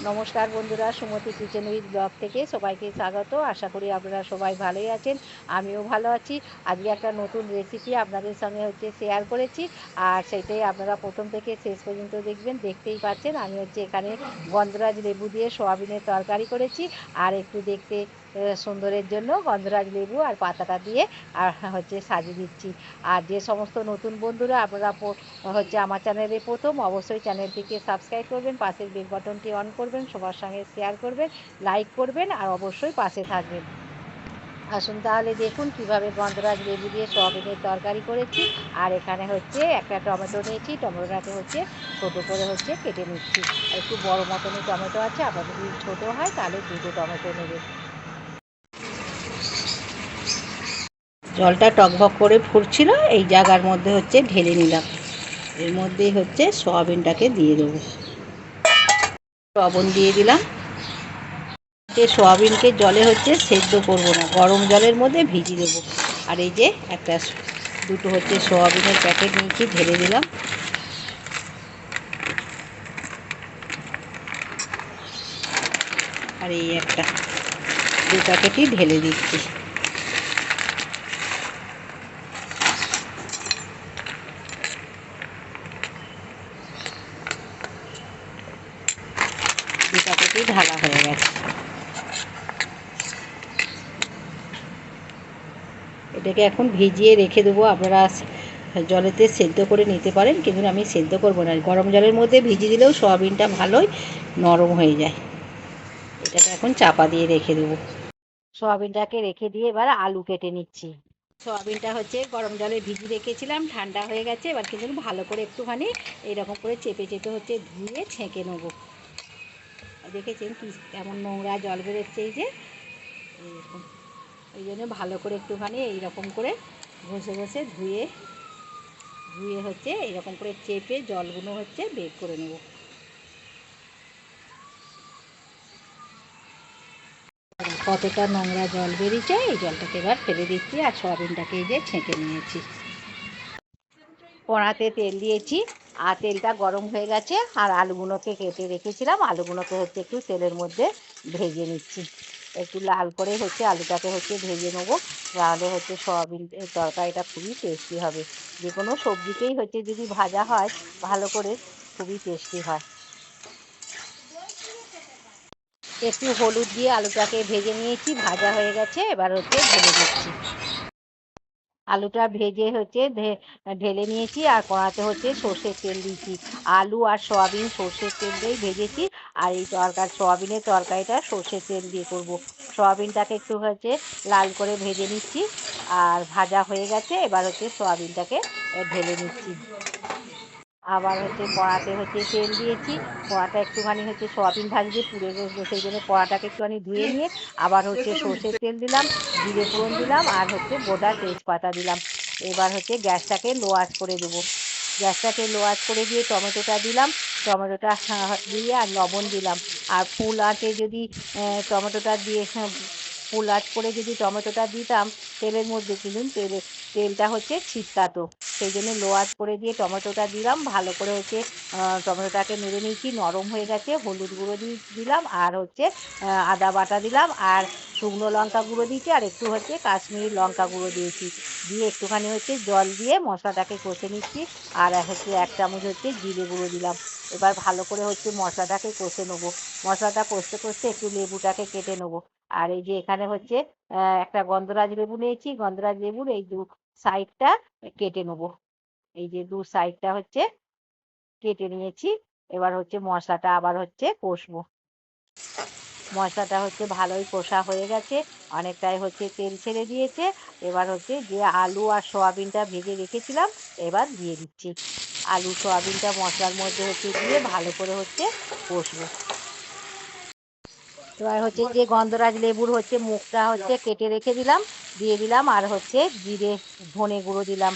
নমস্কার বন্ধুরা, সুমতি kitchen with blog থেকে সবাইকে স্বাগত। আশা করি আপনারা সবাই ভালোই আছেন, আমিও ভালো আছি। আজকে একটা নতুন রেসিপি আপনাদের সঙ্গে শেয়ার করেছি, আর সেটাই আপনারা প্রথম থেকে শেষ পর্যন্ত দেখবেন। দেখতেই পাচ্ছেন আমি এখানে গন্ধরাজ লেবু দিয়ে সোয়াবিনের তরকারি করেছি, আর একটু দেখতে সুন্দরের জন্য গন্ধরাজ লেবু আর পাতাটা দিয়ে আর সাজিয়ে দিচ্ছি। আর যে সমস্ত নতুন বন্ধুরা আপনারা আমার চ্যানেলে প্রথম, অবশ্যই চ্যানেলটিকে সাবস্ক্রাইব করবেন, পাশের বেল বাটনটি অন করবেন, সবার সঙ্গে শেয়ার করবেন, লাইক করবেন, আর অবশ্যই পাশে থাকবেন। আসুন তাহলে দেখুন কিভাবে গন্ধরাজ লেবু দিয়ে সয়াবিনের তরকারি করেছি। আর এখানে একটা টমেটো নিয়েছি, টমেটোটাকে ছোট করে কেটে নিচ্ছি। আর একটু বড় মতনই টমেটো আছে, আপনাদের যদি ছোট হয় তাহলে দুটো টমেটো নেবেন। জলটা টকবক করে ফুটছিল, এই জায়গার মধ্যে ঢেলে নিলাম। এর মধ্যেই সয়াবিনটাকে দিয়ে দেবো। লবণ দিয়ে দিলাম। সয়াবিনকে জলে সেদ্ধ করব না, গরম জলের মধ্যে ভিজিয়ে দেবো। আর এই যে দুটো সয়াবিনের প্যাকেট নিয়েছি, ঢেলে দিলাম। আর এই দু প্যাকেটই ঢেলে দিচ্ছি। দু প্যাকেটই ঢালা হয়ে গেছে। এটাকে এখন ভিজিয়ে রেখে দেবো। আপনারা জলেতে সেদ্ধ করে নিতে পারেন, কিন্তু আমি সেদ্ধ করবো না। গরম জলের মধ্যে ভিজিয়ে দিলেও সয়াবিনটা ভালোই নরম হয়ে যায়। এটাকে এখন চাপা দিয়ে রেখে দেবো। সয়াবিনটাকে রেখে দিয়ে এবার আলু কেটে নিচ্ছি। সয়াবিনটা গরম জলে ভিজিয়ে রেখেছিলাম, ঠান্ডা হয়ে গেছে। এবার কিন্তু ভালো করে একটুখানি এইরকম করে চেপে চেপে ধুয়ে ছেঁকে নেবো। দেখেছেন কি কেমন নোংরা জল বেরোচ্ছে, এই যে এইরকম। এই জন্য ভালো করে একটুখানি এইরকম করে ঘষে ঘষে ধুয়ে ধুয়ে এইরকম করে চেপে জলগুলো বের করে নেব। কতটা নোংরা জল বেরিয়েছে, এই জলটাকে এবার ফেলে দিচ্ছি। আর সয়াবিনটাকে এই যে ছেঁকে নিয়েছি। কড়াতে তেল দিয়েছি, আর তেলটা গরম হয়ে গেছে। আর আলুগুলোকে কেটে রেখেছিলাম, আলুগুলোকে একটু তেলের মধ্যে ভেজে নিচ্ছি। একটু লাল করে আলুটাকে ভেজে নেবো, তাহলে সয়াবিন তরকারিটা খুবই টেস্টি হবে। যে কোনো সবজিকেই যদি ভাজা হয় ভালো করে, খুবই টেস্টি হয়। একটু হলুদ দিয়ে আলুটাকে ভেজে নিয়েছি, ভাজা হয়ে গেছে। এবার ঢেলে দিচ্ছি। আলুটা ভেজে ঢেলে নিয়েছি, আর কড়াতে সর্ষের তেল দিয়েছি। আলু আর সয়াবিন সর্ষের তেল দিয়েই ভেজেছি। আর এই সয়াবিনের তরকারিটা সর্ষের তেল দিয়ে করব। সয়াবিনটাকে একটু লাল করে ভেজে নিচ্ছি, আর ভাজা হয়ে গেছে। এবার সয়াবিনটাকে ঢেলে নিচ্ছি। আবার কড়াতে তেল দিয়েছি। কড়াটা একটুখানি সয়াবিন ভাজলে পুড়ে বসবে, সেই জন্য কড়াটাকে একটুখানি ধুয়ে নিয়ে আবার সর্ষের তেল দিলাম, জিরে ফোড়ন দিলাম, আর গোটা তেজপাতা দিলাম। এবার গ্যাসটাকে লো আঁচ করে দেবো। গ্যাসটাকে লো আঁচ করে দিয়ে টমেটোটা দিলাম। টমেটোটা দিয়ে আর লবণ দিলাম। আর ফুল আঁচে যদি টমেটোটা দিয়ে ফুল আঁচ করে যদি টমেটোটা দিতাম তেলের মধ্যে, কিন্তু তেলটা ছিটকাতো। সেই জন্য লো আঁচ করে দিয়ে টমেটোটা দিলাম। ভালো করে টমেটোটাকে নেড়ে নিয়েছি, নরম হয়ে গেছে। হলুদ গুঁড়ো দিলাম, আর আদা বাটা দিলাম, আর শুকনো লঙ্কা গুঁড়ো দিয়েছি, আর একটু কাশ্মীরি লঙ্কা গুঁড়ো দিয়েছি। দিয়ে একটুখানি জল দিয়ে মশলাটাকে কষে নিচ্ছি। আর এক চামচ জিরে গুঁড়ো দিলাম। এবার ভালো করে মশলাটাকে কষে নেবো। মশলাটা কষতে কষতে একটু লেবুটাকে কেটে নেবো। আর এই যে এখানে একটা গন্ধরাজ লেবু নিয়েছি, গন্ধরাজ লেবুর এই দু সাইডটা কেটে নেবো। এই যে দু সাইডটা কেটে নিয়েছি। এবার মশলাটা আবার কষবো। মশলাটা ভালোই কষা হয়ে গেছে, অনেকটাই তেল ছেড়ে দিয়েছে। এবার যে আলু আর সয়াবিনটা ভেজে রেখেছিলাম এবার দিয়ে দিচ্ছি। আলু সয়াবিনটা মশলার মধ্যে দিয়ে ভালো করে কষবো। এবার যে গন্ধরাজ লেবুর মুখটা কেটে রেখে দিলাম, দিয়ে দিলাম। আর জিরে ধনে গুঁড়ো দিলাম।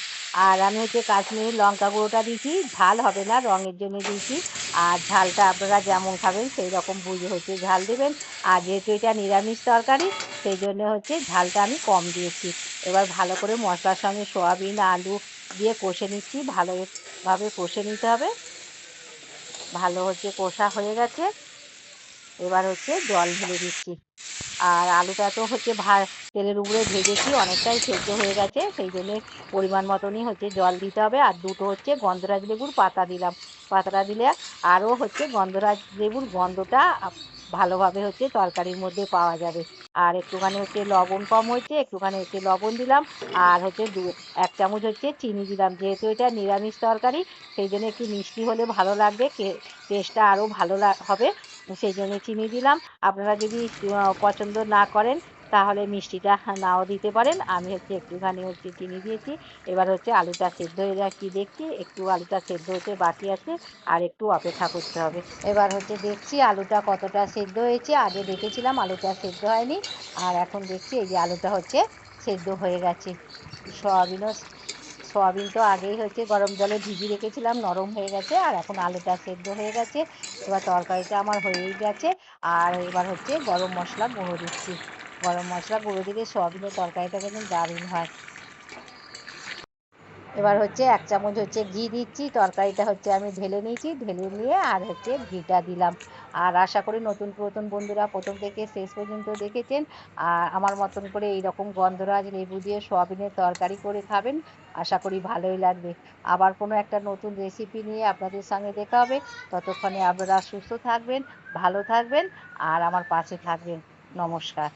আর আমি কাশ্মীরি লঙ্কা গুঁড়োটা দিয়েছি, ঝাল হবে না, রঙের জন্য দিয়েছি। আর ঝালটা আপনারা যেমন খাবেন সেই রকম বুঝে ঝাল দেবেন। আর যেহেতু এটা নিরামিষ তরকারি, সেই জন্য ঝালটা আমি কম দিয়েছি। এবার ভালো করে মশলার সঙ্গে সয়াবিন আলু দিয়ে কষে নিচ্ছি, ভালোভাবে কষে নিতে হবে। ভালো কষা হয়ে গেছে। এবার হচ্ছে জল ঢেলে দিচ্ছি। আর আলুটা তো হচ্ছে তেলের উপরে ভেজেছি, অনেকটাই সেদ্ধ হয়ে গেছে, সেই জন্যে পরিমাণ মতনই হচ্ছে জল দিতে হবে। আর দুটো হচ্ছে গন্ধরাজ লেবুর পাতা দিলাম। পাতাটা দিলে আরও হচ্ছে গন্ধরাজ লেবুর গন্ধটা ভালোভাবে হচ্ছে তরকারির মধ্যে পাওয়া যাবে। আর একটুখানি হচ্ছে লবণ কম হয়েছে, একটুখানি হচ্ছে লবণ দিলাম। আর হচ্ছে ১ চামচ হচ্ছে চিনি দিলাম। যেহেতু এটা নিরামিষ তরকারি, সেই জন্য একটু মিষ্টি হলে ভালো লাগবে, টেস্টটা আরও ভালো হবে। সেই জন্য চিনি দিলাম। আপনারা যদি পছন্দ না করেন তাহলে মিষ্টিটা নাও দিতে পারেন। আমি হচ্ছে একটুখানি হচ্ছে চিনি দিয়েছি। এবার হচ্ছে আলুটা সেদ্ধ হয়ে কি দেখছি, একটু আলুটা সেদ্ধ হতে বাকি আছে, আর একটু অপেক্ষা করতে হবে। এবার হচ্ছে দেখছি আলুটা কতটা সেদ্ধ হয়েছে। আগে দেখেছিলাম আলুটা সেদ্ধ হয়নি। আর এখন দেখছি এই যে আলুটা হচ্ছে সেদ্ধ হয়ে গেছে। সয়াবিনও সয়াবিন তো আগেই হচ্ছে গরম জলে ভিজিয়ে রেখেছিলাম, নরম হয়ে গেছে। আর এখন আলুটা সেদ্ধ হয়ে গেছে। এবার তরকারিটা আমার হয়েই গেছে। আর এবার হচ্ছে গরম মসলা গুঁড়ো দিচ্ছি। গরম মসলা গুঁড়ো দিলে সয়াবিনের তরকারিটা কিন্তু দারুণ হয়। এবার হচ্ছে ১ চামচ হচ্ছে ঘি দিচ্ছি। তরকারিটা হচ্ছে আমি ঢেলে নিয়েছি। ঢেলে নিয়ে আর হচ্ছে ঘিটা দিলাম। আর আশা করি নতুন পুরাতন বন্ধুরা ১ম থেকে শেষ পর্যন্ত দেখেছেন। আর আমার মতন করে এইরকম গন্ধরাজ লেবু দিয়ে সয়াবিনের তরকারি করে খাবেন। আশা করি ভালোই লাগবে। আবার কোনো একটা নতুন রেসিপি নিয়ে আপনাদের সঙ্গে দেখা হবে। ততক্ষণে আপনারা সুস্থ থাকবেন, ভালো থাকবেন আর আমার পাশে থাকবেন। নমস্কার।